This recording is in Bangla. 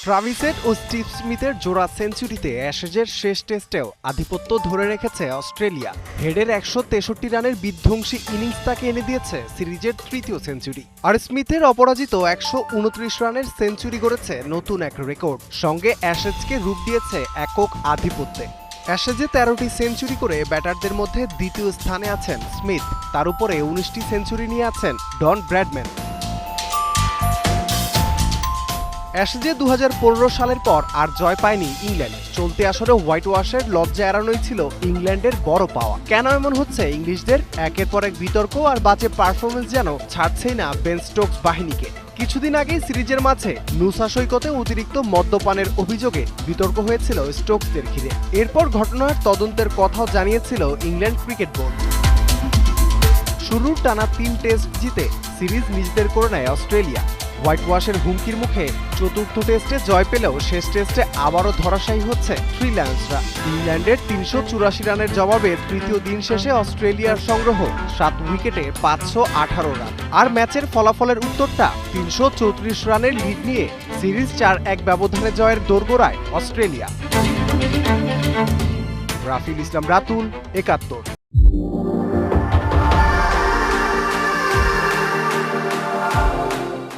ট্রাভিসেট ও স্টিভ স্মিথের জোড়া সেঞ্চুরিতে অ্যাশেজের শেষ টেস্টেও আধিপত্য ধরে রেখেছে অস্ট্রেলিয়া। হেডের ১৬৩ রানের বিধ্বংসী ইনিংস তাকে এনে দিয়েছে সিরিজের তৃতীয় সেঞ্চুরি। আর স্মিথের অপরাজিত ১২৯ রানের সেঞ্চুরি গড়েছে নতুন এক রেকর্ড। সঙ্গে অ্যাশেজকে রূপ দিয়েছে একক আধিপত্যে। অ্যাশেজে ১৩টি সেঞ্চুরি করে ব্যাটারদের মধ্যে দ্বিতীয় স্থানে আছেন স্মিথ। তার উপরে ১৯টি সেঞ্চুরি নিয়ে আছেন ডন ব্র্যাডম্যান। অ্যাশেজে ২০১৫ সালের পর আর জয় পায়নি ইংল্যান্ড। চলতি আসরে হোয়াইট ওয়াশের লজ্জা এড়ানোই ছিল ইংল্যান্ডের বড় পাওয়া। কেন এমন হচ্ছে ইংলিশদের? একের পর এক বিতর্ক আর বাজে পারফরমেন্স যেন ছাড়ছেই না বেন স্টোকস বাহিনীকে। কিছুদিন আগেই সিরিজের মাঝে নুসা সৈকতে অতিরিক্ত মদ্যপানের অভিযোগে বিতর্ক হয়েছিল স্টোকসদের ঘিরে। এরপর ঘটনার তদন্তের কথাও জানিয়েছিল ইংল্যান্ড ক্রিকেট বোর্ড। শুরুর টানা ৩ টেস্ট জিতে সিরিজ নিজেদের করে নেয় অস্ট্রেলিয়া। হোয়াইট ওয়াশের হুমকির মুখে চতুর্থ টেস্টে জয় পেলেও শেষ টেস্টে আবারও ধরাশায়ী হচ্ছে থ্রি লায়ন্সরা। ইংল্যান্ডের ৩৮৪ রানের জবাবে তৃতীয় দিন শেষে অস্ট্রেলিয়ার সংগ্রহ ৭ উইকেটে ৫১৮ রান। আর ম্যাচের ফলাফলের উত্তরটা ৩৩৪ রানের লিড নিয়ে সিরিজ ৪-১ ব্যবধানে জয়ের দোরগোড়ায় অস্ট্রেলিয়া। রাফিল ইসলাম রাতুল, ৭১।